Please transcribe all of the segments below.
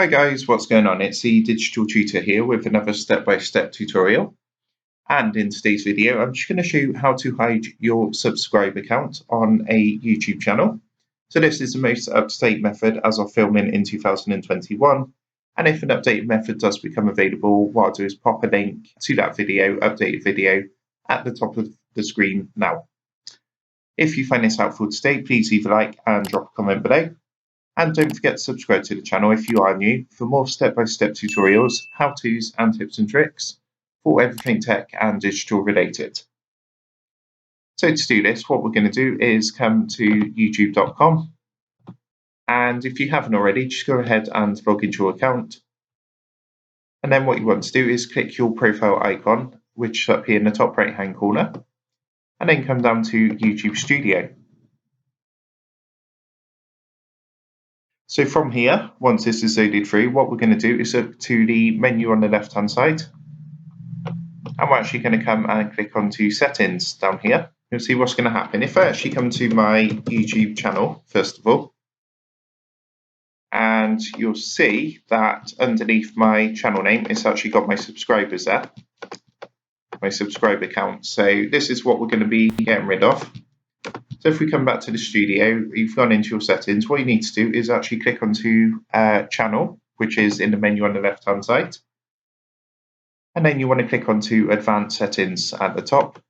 Hi guys, what's going on? It's the Digital Tutor here with another step-by-step tutorial. And in today's video, I'm just going to show you how to hide your subscribe account on a YouTube channel. So this is the most up-to-date method as of filming in 2021. And if an updated method does become available, what I'll do is pop a link to that video, updated video, at the top of the screen now. If you find this helpful today, please leave a like and drop a comment below. And don't forget to subscribe to the channel if you are new for more step-by-step tutorials, how-tos and tips and tricks for everything tech and digital related. So to do this, what we're going to do is come to youtube.com, and if you haven't already, just go ahead and log into your account. And then what you want to do is click your profile icon, which is up here in the top right hand corner, and then come down to YouTube Studio. So from here, once this is loaded through, what we're going to do is look to the menu on the left hand side, and we're actually going to come and click onto settings down here. You'll see what's going to happen. If I actually come to my YouTube channel, first of all, and you'll see that underneath my channel name, it's actually got my subscribers there, my subscriber count. So this is what we're going to be getting rid of. So if we come back to the studio, you've gone into your settings, what you need to do is actually click onto channel, which is in the menu on the left hand side. And then you want to click onto advanced settings at the top.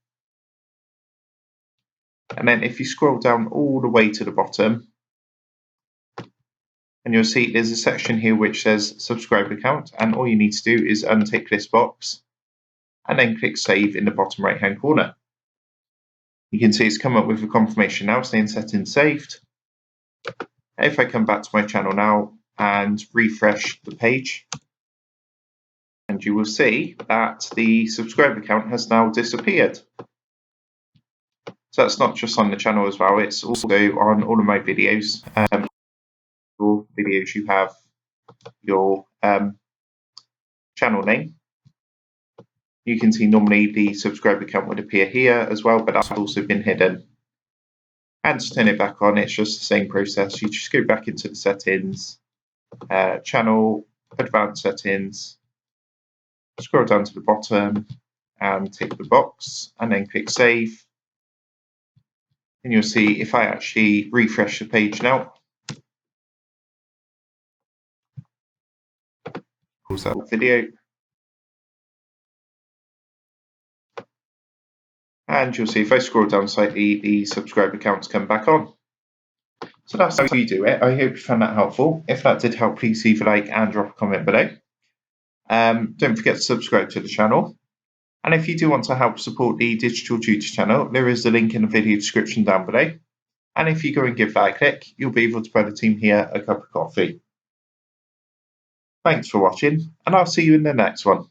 And then if you scroll down all the way to the bottom, and you'll see there's a section here which says subscriber count, and all you need to do is untick this box and then click save in the bottom right hand corner. You can see it's come up with a confirmation now saying settings saved. If I come back to my channel now and refresh the page, and you will see that the subscriber count has now disappeared. So that's not just on the channel as well, it's also on all of my videos. Your videos, you have your channel name. You can see normally the subscriber count would appear here as well, but that's also been hidden. And to turn it back on, it's just the same process. You just go back into the settings, channel, advanced settings, scroll down to the bottom and tick the box and then click save. And you'll see if I actually refresh the page now, pause that video, and you'll see if I scroll down slightly, the subscriber counts come back on. So that's how you do it. I hope you found that helpful. If that did help, please leave a like and drop a comment below. Don't forget to subscribe to the channel. And if you do want to help support the Digital Tutor channel, there is a link in the video description down below. And if you go and give that a click, you'll be able to buy the team here a cup of coffee. Thanks for watching, and I'll see you in the next one.